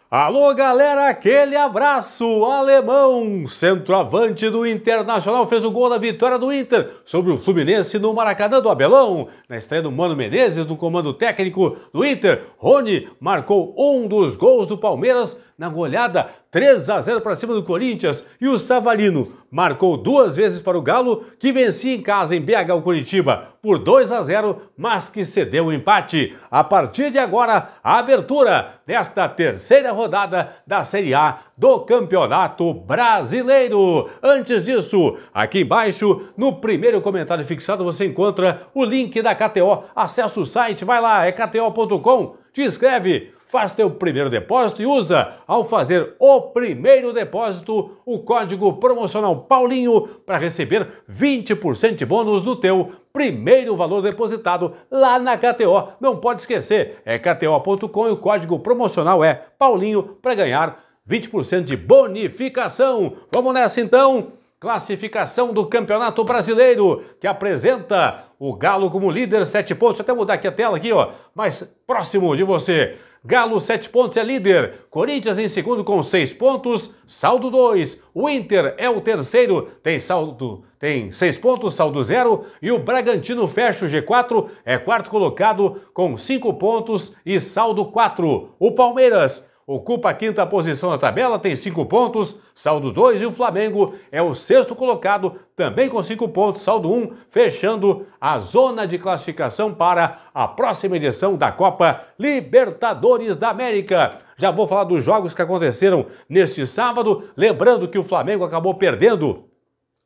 Alô, galera, aquele abraço! Alemão, centroavante do Internacional, fez o gol da vitória do Inter sobre o Fluminense no Maracanã do Abelão. Na estreia do Mano Menezes, no comando técnico do Inter, Rony marcou um dos gols do Palmeiras na goleada 3-0 para cima do Corinthians, e o Savarino marcou duas vezes para o Galo, que vencia em casa em BH o Curitiba por 2-0, mas que cedeu o empate. A partir de agora, a abertura desta terceira rodada da Série A do Campeonato Brasileiro. Antes disso, aqui embaixo, no primeiro comentário fixado, você encontra o link da KTO. Acesse o site, vai lá, é kto.com, te inscreve, faz teu primeiro depósito e usa, ao fazer o primeiro depósito, o código promocional Paulinho para receber 20% de bônus no teu primeiro valor depositado lá na KTO. Não pode esquecer, é kto.com e o código promocional é Paulinho para ganhar 20% de bonificação. Vamos nessa então. Classificação do Campeonato Brasileiro, que apresenta o Galo como líder, 7 pontos. Deixa eu até mudar aqui a tela aqui, ó, mais próximo de você. Galo, 7 pontos, é líder. Corinthians em segundo com 6 pontos, saldo 2. O Inter é o terceiro, tem 6 pontos, saldo 0. E o Bragantino fecha o G4, é quarto colocado com 5 pontos e saldo 4. O Palmeiras ocupa a quinta posição na tabela, tem 5 pontos, saldo 2, e o Flamengo é o sexto colocado, também com 5 pontos, saldo 1, fechando a zona de classificação para a próxima edição da Copa Libertadores da América. Já vou falar dos jogos que aconteceram neste sábado, lembrando que o Flamengo acabou perdendo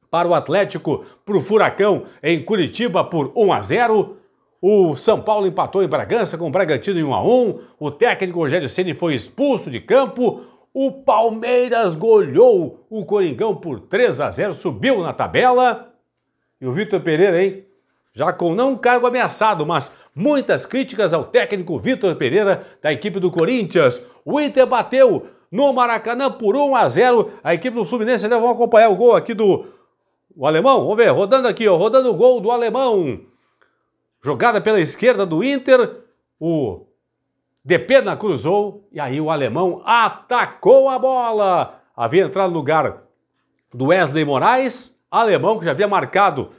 para o Atlético, para o Furacão em Curitiba por 1-0. O São Paulo empatou em Bragança com o Bragantino em 1-1. O técnico Rogério Ceni foi expulso de campo. O Palmeiras goleou o Coringão por 3-0, subiu na tabela. E o Vitor Pereira, hein? Já com não um cargo ameaçado, mas muitas críticas ao técnico Vitor Pereira da equipe do Corinthians. O Inter bateu no Maracanã por 1-0. A equipe do Fluminense, já vão acompanhar o gol aqui do Alemão. Vamos ver, rodando aqui, ó, rodando o gol do Alemão. Jogada pela esquerda do Inter, o Depena cruzou e aí o Alemão atacou a bola. Havia entrado no lugar do Wesley Moraes, Alemão que já havia marcado,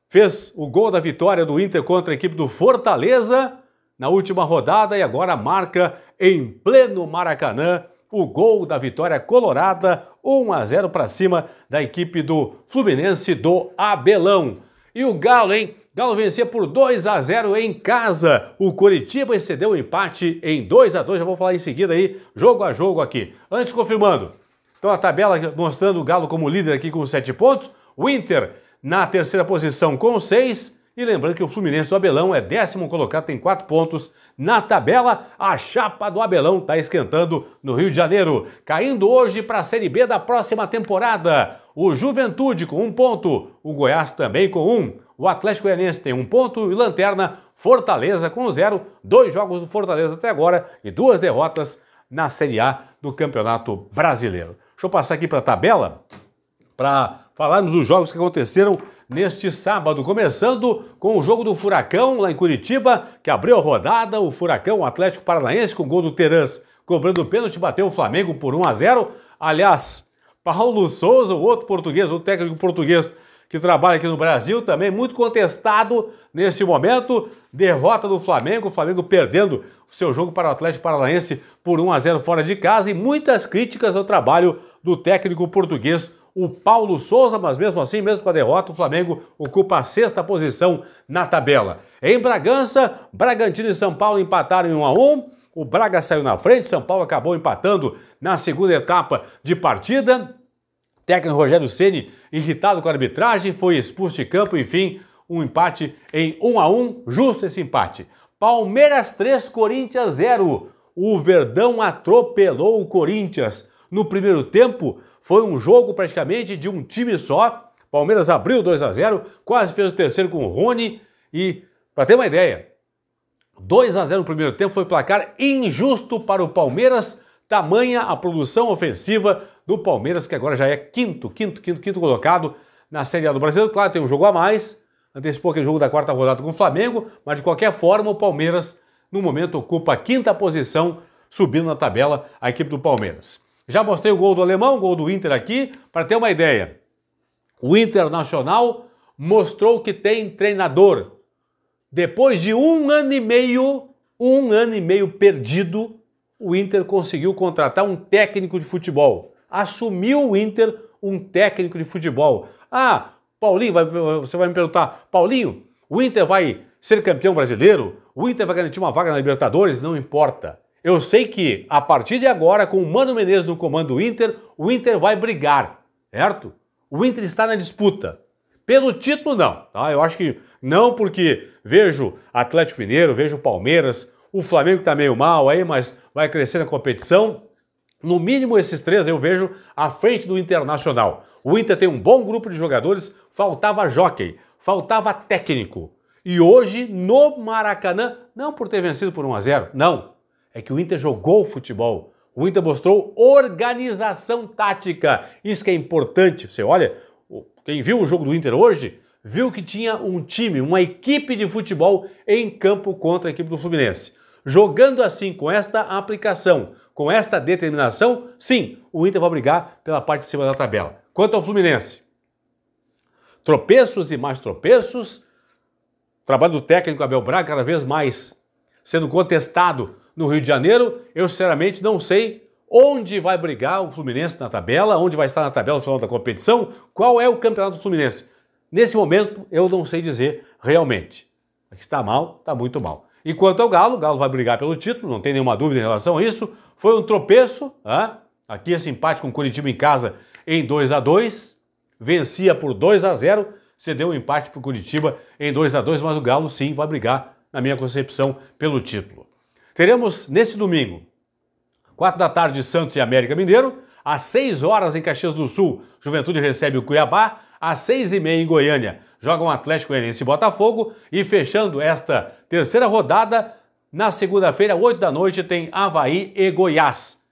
fez o gol da vitória do Inter contra a equipe do Fortaleza na última rodada e agora marca em pleno Maracanã o gol da vitória colorada, 1-0 para cima da equipe do Fluminense do Abelão. E o Galo, hein? Galo vencia por 2-0 em casa. O Coritiba excedeu o empate em 2-2. Já vou falar em seguida aí, jogo a jogo aqui. Antes, confirmando. Então a tabela mostrando o Galo como líder aqui com 7 pontos. O Inter na terceira posição com 6. E lembrando que o Fluminense do Abelão é 10º colocado, tem 4 pontos na tabela. A chapa do Abelão está esquentando no Rio de Janeiro. Caindo hoje para a Série B da próxima temporada. O Juventude com 1 ponto. O Goiás também com 1. O Atlético Goianiense tem 1 ponto e lanterna Fortaleza com 0. 2 jogos do Fortaleza até agora e 2 derrotas na Série A do Campeonato Brasileiro. Deixa eu passar aqui para a tabela para falarmos dos jogos que aconteceram neste sábado, começando com o jogo do Furacão lá em Curitiba, que abriu a rodada. O Furacão, o Atlético Paranaense, com o gol do Terãs, cobrando o pênalti, bateu o Flamengo por 1-0. Aliás, Paulo Souza, o outro português, o técnico português que trabalha aqui no Brasil, também muito contestado nesse momento. Derrota do Flamengo, o Flamengo perdendo o seu jogo para o Atlético Paranaense por 1-0 fora de casa, e muitas críticas ao trabalho do técnico português, o Paulo Souza, mas mesmo assim, mesmo com a derrota, o Flamengo ocupa a 6ª posição na tabela. Em Bragança, Bragantino e São Paulo empataram em 1-1. O Braga saiu na frente, São Paulo acabou empatando na segunda etapa de partida. Técnico Rogério Ceni, irritado com a arbitragem, foi expulso de campo, enfim, um empate em 1-1, justo esse empate. Palmeiras 3, Corinthians 0. O Verdão atropelou o Corinthians. No primeiro tempo, foi um jogo praticamente de um time só. Palmeiras abriu 2-0, quase fez o terceiro com o Rony e, para ter uma ideia, 2-0 no primeiro tempo foi placar injusto para o Palmeiras, tamanha a produção ofensiva do Palmeiras, que agora já é quinto colocado na Série A do Brasileiro. Claro, tem um jogo a mais, antecipou aquele jogo da 4ª rodada com o Flamengo, mas de qualquer forma o Palmeiras no momento ocupa a 5ª posição subindo na tabela a equipe do Palmeiras. Já mostrei o gol do Alemão, o gol do Inter aqui, para ter uma ideia. O Internacional mostrou que tem treinador. Depois de um ano e meio perdido, o Inter conseguiu contratar um técnico de futebol. Assumiu o Inter um técnico de futebol. Ah, Paulinho, você vai me perguntar, Paulinho, o Inter vai ser campeão brasileiro? O Inter vai garantir uma vaga na Libertadores? Não importa. Eu sei que, a partir de agora, com o Mano Menezes no comando do Inter, o Inter vai brigar, certo? O Inter está na disputa. Pelo título, não. Tá? Eu acho que não, porque vejo Atlético Mineiro, vejo Palmeiras, o Flamengo está meio mal aí, mas vai crescer na competição. No mínimo, esses três eu vejo à frente do Internacional. O Inter tem um bom grupo de jogadores, faltava jockey, faltava técnico. E hoje, no Maracanã, não por ter vencido por 1-0, não. É que o Inter jogou futebol. O Inter mostrou organização tática. Isso que é importante. Você olha, quem viu o jogo do Inter hoje, viu que tinha um time, uma equipe de futebol em campo contra a equipe do Fluminense. Jogando assim, com esta aplicação, com esta determinação, sim, o Inter vai brigar pela parte de cima da tabela. Quanto ao Fluminense, tropeços e mais tropeços, trabalho do técnico Abel Braga cada vez mais sendo contestado no Rio de Janeiro. Eu sinceramente não sei onde vai brigar o Fluminense na tabela, onde vai estar na tabela no final da competição, qual é o campeonato do Fluminense. Nesse momento eu não sei dizer realmente. Está mal, está muito mal. E quanto ao Galo, o Galo vai brigar pelo título, não tem nenhuma dúvida em relação a isso. Foi um tropeço, aqui esse empate com o Curitiba em casa em 2-2, vencia por 2-0, cedeu o empate para o Curitiba em 2-2, mas o Galo sim vai brigar, na minha concepção, pelo título. Teremos nesse domingo, 4 da tarde, Santos e América Mineiro, às 6 horas em Caxias do Sul, Juventude recebe o Cuiabá, às 6h30 em Goiânia, jogam Atlético Goianiense e Botafogo, e fechando esta terceira rodada, na segunda-feira, 8 da noite, tem Avaí e Goiás.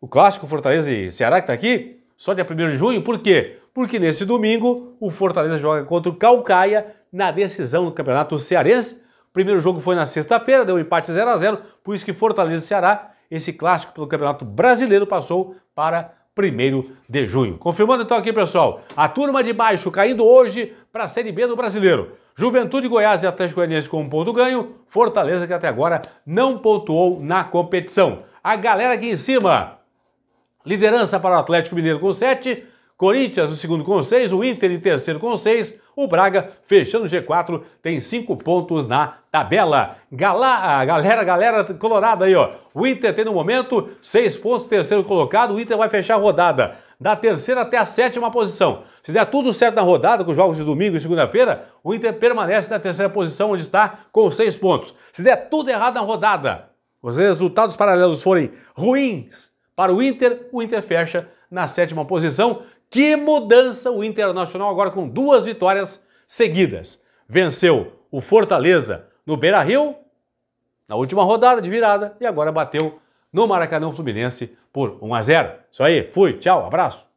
O clássico Fortaleza e Ceará que está aqui, só dia 1º de junho, por quê? Porque nesse domingo o Fortaleza joga contra o Caucaia na decisão do Campeonato Cearense. O primeiro jogo foi na sexta-feira, deu um empate 0-0, por isso que Fortaleza e Ceará, esse clássico pelo Campeonato Brasileiro, passou para 1º de junho. Confirmando então aqui, pessoal, a turma de baixo caindo hoje para a Série B do Brasileiro. Juventude, Goiás e Atlético Goianiense com um ponto ganho, Fortaleza que até agora não pontuou na competição. A galera aqui em cima, liderança para o Atlético Mineiro com 7, Corinthians o segundo com 6, o Inter em terceiro com 6, o Braga fechando o G4 tem 5 pontos na tabela. Galera colorada aí, ó. O Inter tem no momento 6 pontos, terceiro colocado, o Inter vai fechar a rodada da terceira até a 7ª posição. Se der tudo certo na rodada, com jogos de domingo e segunda-feira, o Inter permanece na terceira posição, onde está com 6 pontos. Se der tudo errado na rodada, os resultados paralelos forem ruins para o Inter fecha na 7ª posição. Que mudança o Internacional agora com 2 vitórias seguidas. Venceu o Fortaleza no Beira-Rio, na última rodada de virada, e agora bateu no Maracanã Fluminense por 1-0. Isso aí, fui, tchau, abraço.